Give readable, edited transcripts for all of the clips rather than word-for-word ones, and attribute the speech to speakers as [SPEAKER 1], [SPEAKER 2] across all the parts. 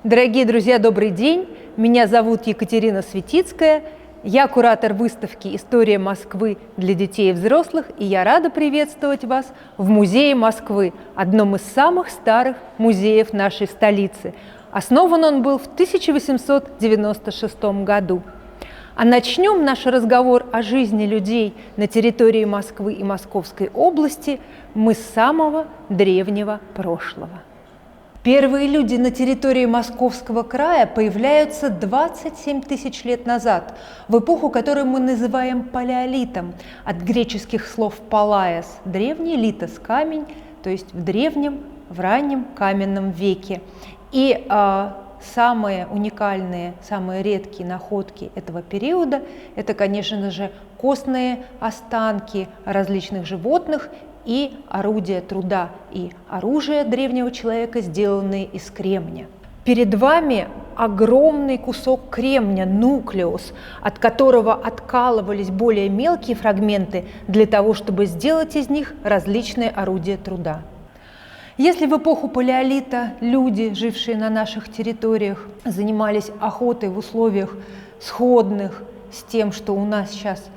[SPEAKER 1] Дорогие друзья, добрый день! Меня зовут Екатерина Светицкая. Я куратор выставки «История Москвы для детей и взрослых», и я рада приветствовать вас в Музее Москвы, одном из самых старых музеев нашей столицы. Основан он был в 1896 году. А начнем наш разговор о жизни людей на территории Москвы и Московской области мы с самого древнего прошлого. Первые люди на территории Московского края появляются 27 тысяч лет назад, в эпоху, которую мы называем палеолитом, от греческих слов «палаес» – древний, литос – камень, то есть в раннем каменном веке. И самые уникальные, самые редкие находки этого периода – это, конечно же, костные останки различных животных и орудия труда и оружие древнего человека, сделанные из кремня. Перед вами огромный кусок кремня, нуклеус, от которого откалывались более мелкие фрагменты для того, чтобы сделать из них различные орудия труда. Если в эпоху палеолита люди, жившие на наших территориях, занимались охотой в условиях сходных с тем, что у нас сейчас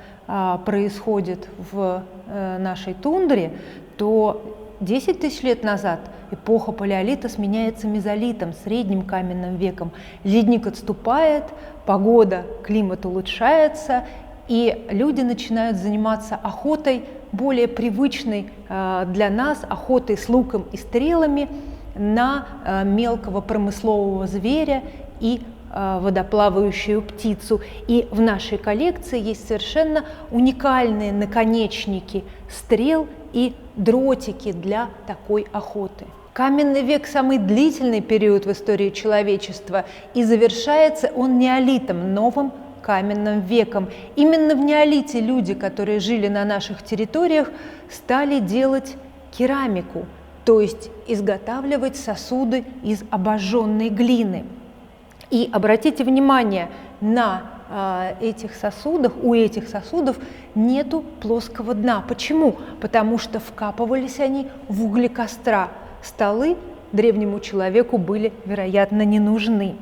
[SPEAKER 1] происходит в нашей тундре, то 10 тысяч лет назад эпоха палеолита сменяется мезолитом, средним каменным веком. Ледник отступает, погода, климат улучшается, и люди начинают заниматься охотой, более привычной для нас, охотой с луком и стрелами на мелкого промыслового зверя и водоплавающую птицу. И в нашей коллекции есть совершенно уникальные наконечники стрел и дротики для такой охоты. Каменный век – самый длительный период в истории человечества, и завершается он неолитом, новым каменным веком. Именно в неолите люди, которые жили на наших территориях, стали делать керамику, то есть изготавливать сосуды из обожженной глины. И обратите внимание, на этих сосудах, у этих сосудов нету плоского дна. Почему? Потому что вкапывались они в угли костра. Столы древнему человеку были, вероятно, не нужны.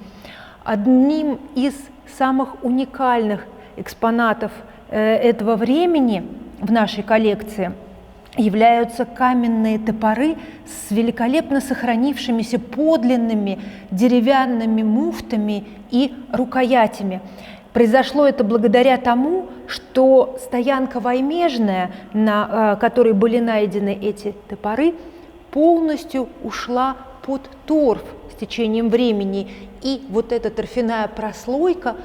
[SPEAKER 1] Одним из самых уникальных экспонатов этого времени в нашей коллекции являются каменные топоры с великолепно сохранившимися подлинными деревянными муфтами и рукоятями. Произошло это благодаря тому, что стоянка Ваймежная, на которой были найдены эти топоры, полностью ушла под торф с течением времени, и вот эта торфяная прослойка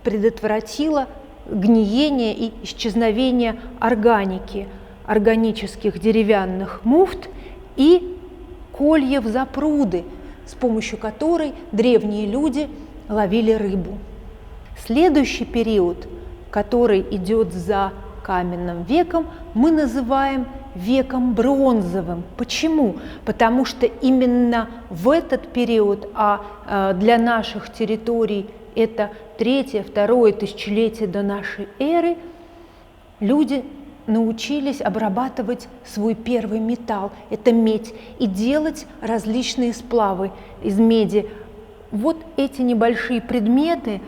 [SPEAKER 1] предотвратила гниение и исчезновение органики, органических деревянных муфт и кольев запруды, с помощью которой древние люди ловили рыбу. Следующий период, который идет за каменным веком, мы называем веком бронзовым. Почему? Потому что именно в этот период, для наших территорий это 3-2 тысячелетие до нашей эры, люди научились обрабатывать свой первый металл, это медь, и делать различные сплавы из меди. Вот эти небольшие предметы,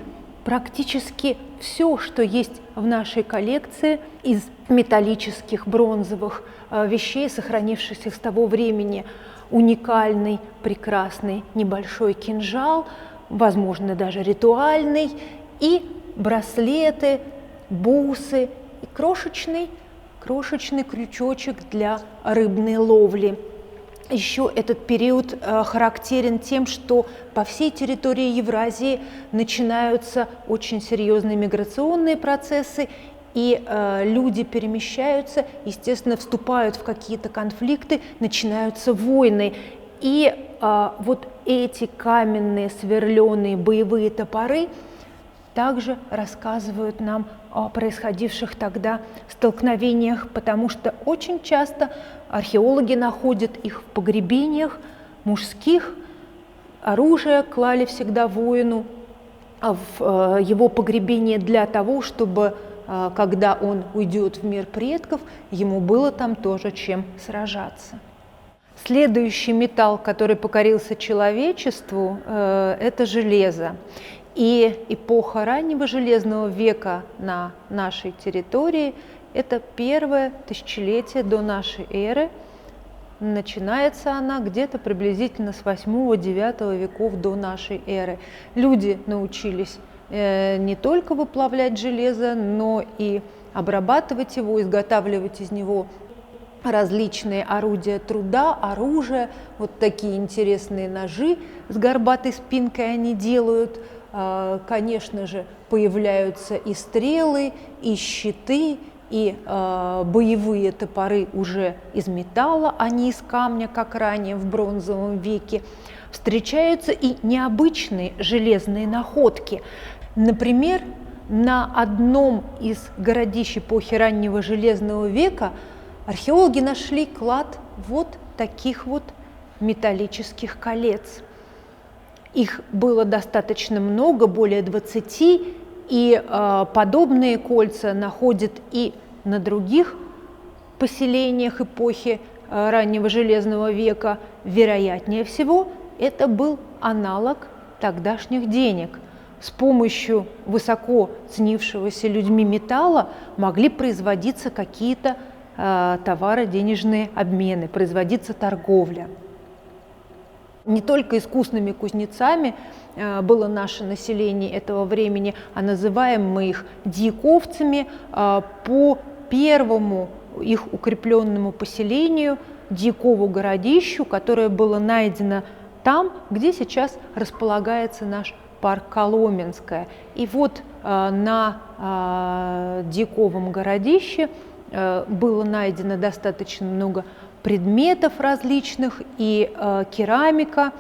[SPEAKER 1] практически все, что есть в нашей коллекции из металлических бронзовых вещей, сохранившихся с того времени. Уникальный, прекрасный небольшой кинжал, возможно, даже ритуальный, и браслеты, бусы, и крошечный крючочек для рыбной ловли. Еще этот период характерен тем, что по всей территории Евразии начинаются очень серьезные миграционные процессы, и люди перемещаются, естественно, вступают в какие-то конфликты, начинаются войны. И вот эти каменные сверленые боевые топоры также рассказывают нам о происходивших тогда столкновениях, потому что очень часто археологи находят их в погребениях мужских. Оружие клали всегда воину в его погребение для того, чтобы, когда он уйдет в мир предков, ему было там тоже чем сражаться. Следующий металл, который покорился человечеству, это железо. И эпоха раннего железного века на нашей территории – это первое тысячелетие до нашей эры. Начинается она где-то приблизительно с 8-9 веков до нашей эры. Люди научились не только выплавлять железо, но и обрабатывать его, изготавливать из него различные орудия труда, оружие. Вот такие интересные ножи с горбатой спинкой они делают. Конечно же, появляются и стрелы, и щиты, и боевые топоры уже из металла, а не из камня, как ранее в бронзовом веке. Встречаются и необычные железные находки. Например, на одном из городищ эпохи раннего железного века археологи нашли клад вот таких вот металлических колец. Их было достаточно много, более 20, и подобные кольца находят и на других поселениях эпохи раннего железного века. Вероятнее всего, это был аналог тогдашних денег. С помощью высоко ценившегося людьми металла могли производиться какие-то товаро-денежные обмены, производиться торговля. Не только искусными кузнецами было наше население этого времени, а называем мы их дьяковцами по первому их укрепленному поселению, Дьякову городищу, которое было найдено там, где сейчас располагается наш парк Коломенское. И вот на Дьяковом городище было найдено достаточно много предметов различных, и керамика,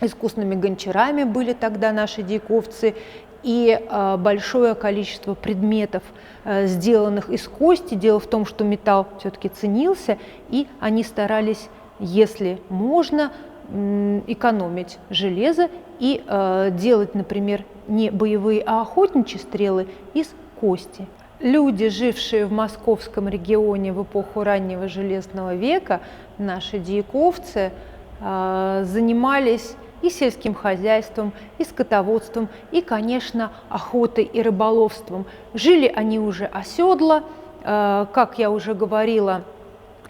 [SPEAKER 1] искусными гончарами были тогда наши дьяковцы, и большое количество предметов, сделанных из кости. Дело в том, что металл все-таки ценился, и они старались, если можно, экономить железо и делать, например, не боевые, а охотничьи стрелы из кости. Люди, жившие в московском регионе в эпоху раннего железного века, наши дьяковцы, занимались и сельским хозяйством, и скотоводством, и, конечно, охотой и рыболовством. Жили они уже оседло, как я уже говорила,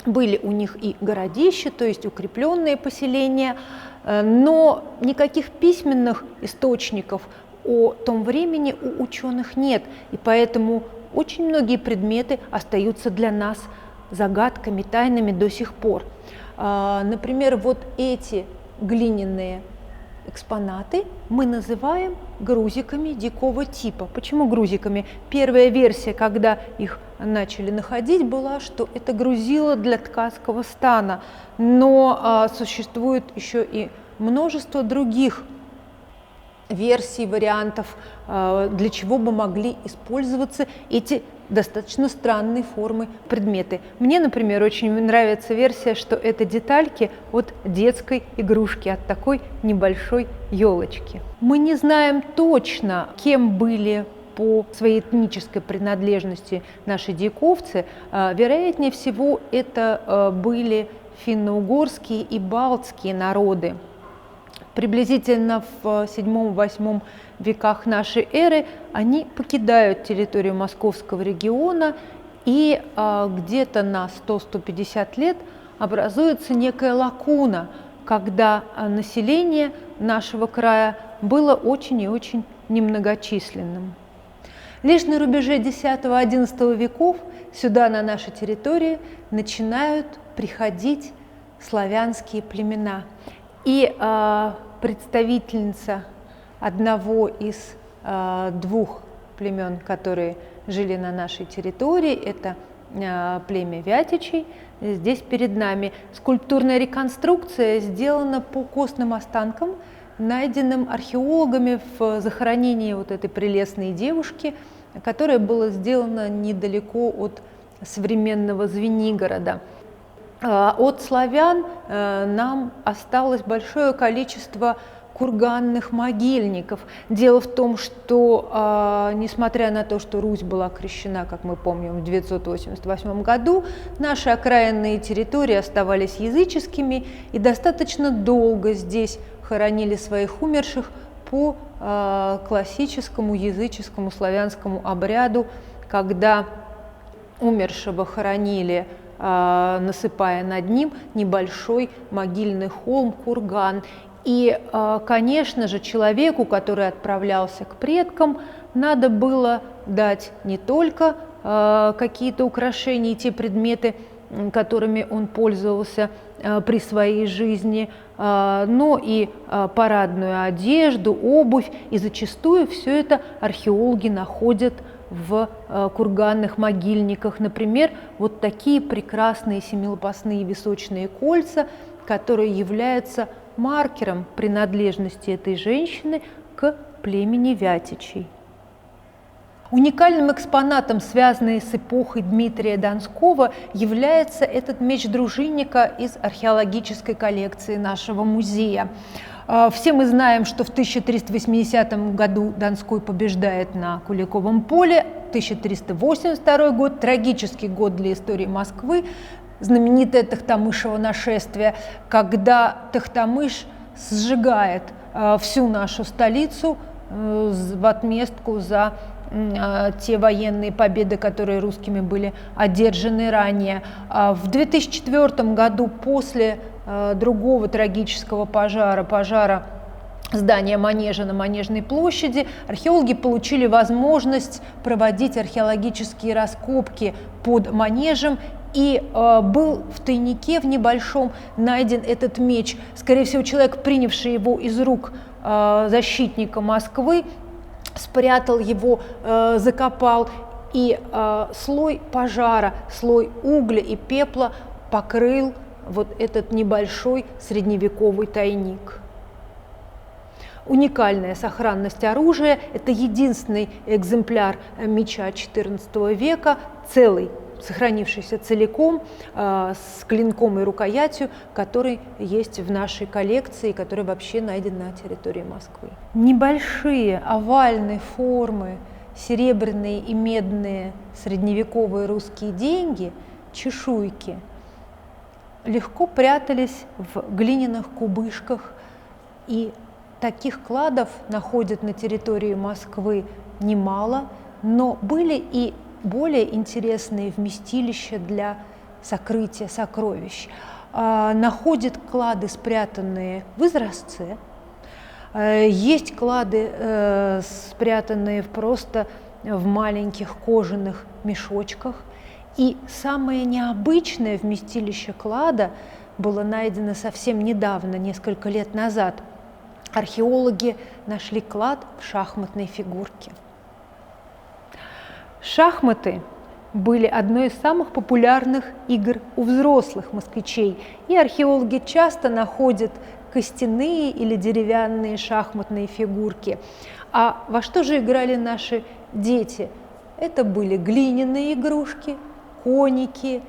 [SPEAKER 1] были у них и городища, то есть укрепленные поселения, но никаких письменных источников о том времени у ученых нет, и поэтому очень многие предметы остаются для нас загадками, тайнами до сих пор. Например, вот эти глиняные экспонаты мы называем грузиками дикого типа. Почему грузиками? Первая версия, когда их начали находить, была, что это грузило для ткацкого стана, но существует еще и множество других версий, вариантов, для чего бы могли использоваться эти достаточно странные формы предметы. Мне, например, очень нравится версия, что это детальки от детской игрушки, от такой небольшой елочки. Мы не знаем точно, кем были по своей этнической принадлежности наши дьяковцы. Вероятнее всего, это были финно-угорские и балтские народы. Приблизительно в VII-VIII веках нашей эры они покидают территорию московского региона, и где-то на 100-150 лет образуется некая лакуна, когда население нашего края было очень и очень немногочисленным. Лишь на рубеже X-XI веков сюда, на наши территории, начинают приходить славянские племена. И представительница одного из двух племен, которые жили на нашей территории, это племя Вятичей, здесь перед нами. Скульптурная реконструкция сделана по костным останкам, найденным археологами в захоронении вот этой прелестной девушки, которое было сделано недалеко от современного Звенигорода. От славян нам осталось большое количество курганных могильников. Дело в том, что, несмотря на то, что Русь была крещена, как мы помним, в 988 году, наши окраинные территории оставались языческими, и достаточно долго здесь хоронили своих умерших по классическому языческому славянскому обряду, когда умершего хоронили, насыпая над ним небольшой могильный холм, курган. И, конечно же, человеку, который отправлялся к предкам, надо было дать не только какие-то украшения и те предметы, которыми он пользовался при своей жизни, но и парадную одежду, обувь. И зачастую все это археологи находят в курганных могильниках. Например, вот такие прекрасные семилопастные височные кольца, которые являются маркером принадлежности этой женщины к племени Вятичей. Уникальным экспонатом, связанным с эпохой Дмитрия Донского, является этот меч дружинника из археологической коллекции нашего музея. Все мы знаем, что в 1380 году Донской побеждает на Куликовом поле, 1382 год, трагический год для истории Москвы, знаменитое Тохтамышево нашествие, когда Тохтамыш сжигает всю нашу столицу в отместку за те военные победы, которые русскими были одержаны ранее. В 2004 году, после другого трагического пожара здания Манежа на Манежной площади, археологи получили возможность проводить археологические раскопки под Манежем, и был в тайнике в небольшом найден этот меч. Скорее всего, человек, принявший его из рук защитника Москвы, спрятал его, закопал, и слой пожара, слой угля и пепла покрыл вот этот небольшой средневековый тайник. Уникальная сохранность оружия – это единственный экземпляр меча XIV века, целый, сохранившийся целиком, с клинком и рукоятью, который есть в нашей коллекции, который вообще найден на территории Москвы. Небольшие овальной формы серебряные и медные средневековые русские деньги, чешуйки, легко прятались в глиняных кубышках, и таких кладов находят на территории Москвы немало, но были и более интересные вместилища для сокрытия сокровищ. Находят клады, спрятанные в изразце, есть клады, спрятанные просто в маленьких кожаных мешочках. И самое необычное вместилище клада было найдено совсем недавно, несколько лет назад. Археологи нашли клад в шахматной фигурке. Шахматы были одной из самых популярных игр у взрослых москвичей, и археологи часто находят костяные или деревянные шахматные фигурки. А во что же играли наши дети? Это были глиняные игрушки, коники,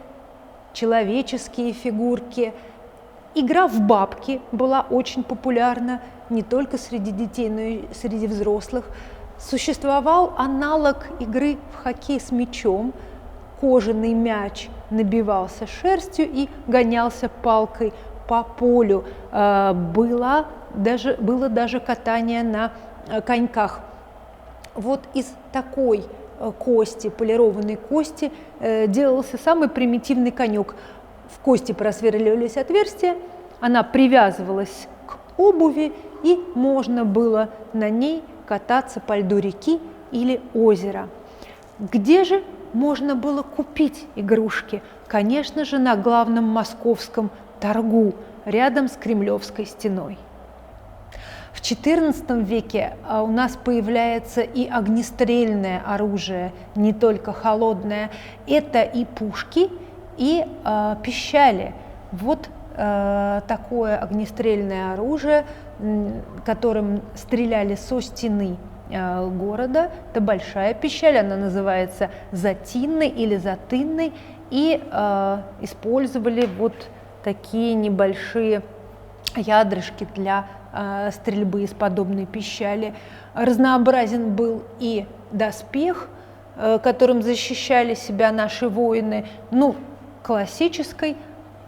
[SPEAKER 1] человеческие фигурки. Игра в бабки была очень популярна не только среди детей, но и среди взрослых. Существовал аналог игры в хоккей с мячом. Кожаный мяч набивался шерстью и гонялся палкой по полю. Было даже катание на коньках. Вот из такой кости, полированной кости, делался самый примитивный конек. В кости просверливались отверстия, она привязывалась к обуви, и можно было на ней кататься по льду реки или озера. Где же можно было купить игрушки? Конечно же, на главном московском торгу, рядом с Кремлевской стеной. В XIV веке у нас появляется и огнестрельное оружие, не только холодное. Это и пушки, и пищали. Вот такое огнестрельное оружие, которым стреляли со стены города. Это большая пищаль, она называется затинной или затынной, и использовали вот такие небольшие ядрышки для стрельбы из подобной пищали. Разнообразен был и доспех, которым защищали себя наши воины. Ну, классической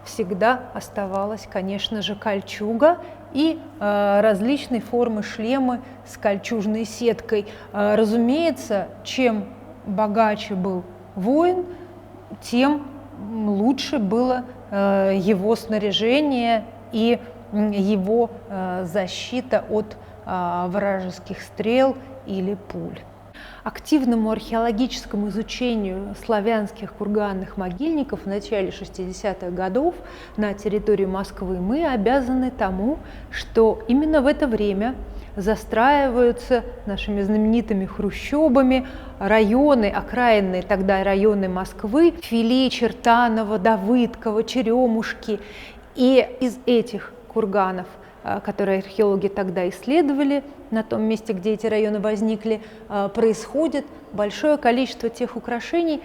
[SPEAKER 1] всегда оставалась, конечно же, кольчуга и различные формы шлемы с кольчужной сеткой. Разумеется, чем богаче был воин, тем лучше было его снаряжение и его защита от вражеских стрел или пуль. Активному археологическому изучению славянских курганных могильников в начале 60-х годов на территории Москвы мы обязаны тому, что именно в это время застраиваются нашими знаменитыми хрущобами районы, окраинные тогда районы Москвы, Фили, Чертаново, Давыдково, Черемушки. И из этих курганов, которые археологи тогда исследовали, на том месте, где эти районы возникли, происходит большое количество тех украшений,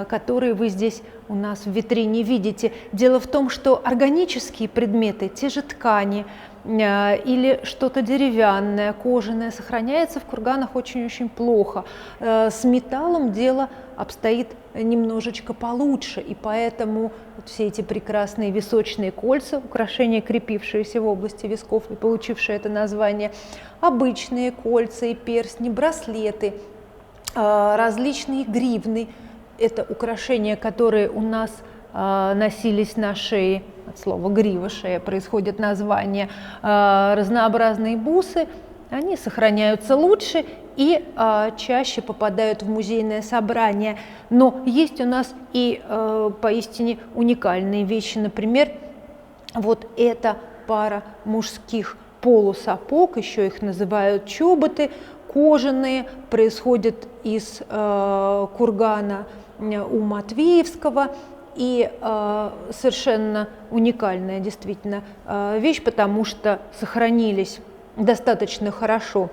[SPEAKER 1] которые вы здесь у нас в витрине видите. Дело в том, что органические предметы, те же ткани или что-то деревянное, кожаное, сохраняется в курганах очень-очень плохо. С металлом дело обстоит немножечко получше, и поэтому вот все эти прекрасные височные кольца, украшения, крепившиеся в области висков и получившие это название, обычные кольца и перстни, браслеты, различные гривны – это украшения, которые у нас носились на шее, от слова грива, шея происходит название, разнообразные бусы, они сохраняются лучше и чаще попадают в музейное собрание. Но есть у нас и поистине уникальные вещи. Например, вот эта пара мужских полусапог, еще их называют чоботы, кожаные, происходят из кургана у Матвеевского. И совершенно уникальная действительно вещь, потому что сохранились достаточно хорошо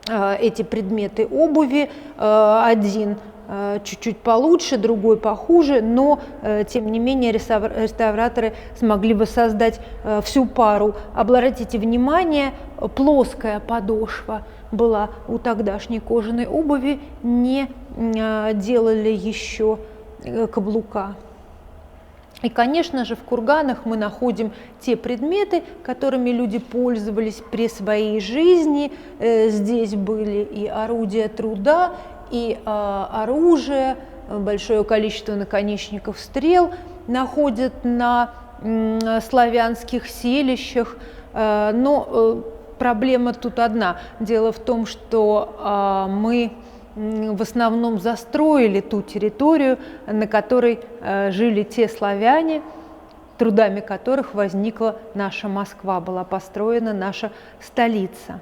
[SPEAKER 1] эти предметы обуви. Один чуть-чуть получше, другой похуже, но тем не менее реставраторы смогли воссоздать всю пару. Обратите внимание, плоская подошва была у тогдашней кожаной обуви, не делали еще каблука. И, конечно же, в курганах мы находим те предметы, которыми люди пользовались при своей жизни. Здесь были и орудия труда, и оружие, большое количество наконечников стрел находят на славянских селищах. Но проблема тут одна. Дело в том, что мы в основном застроили ту территорию, на которой жили те славяне, трудами которых возникла наша Москва, была построена наша столица.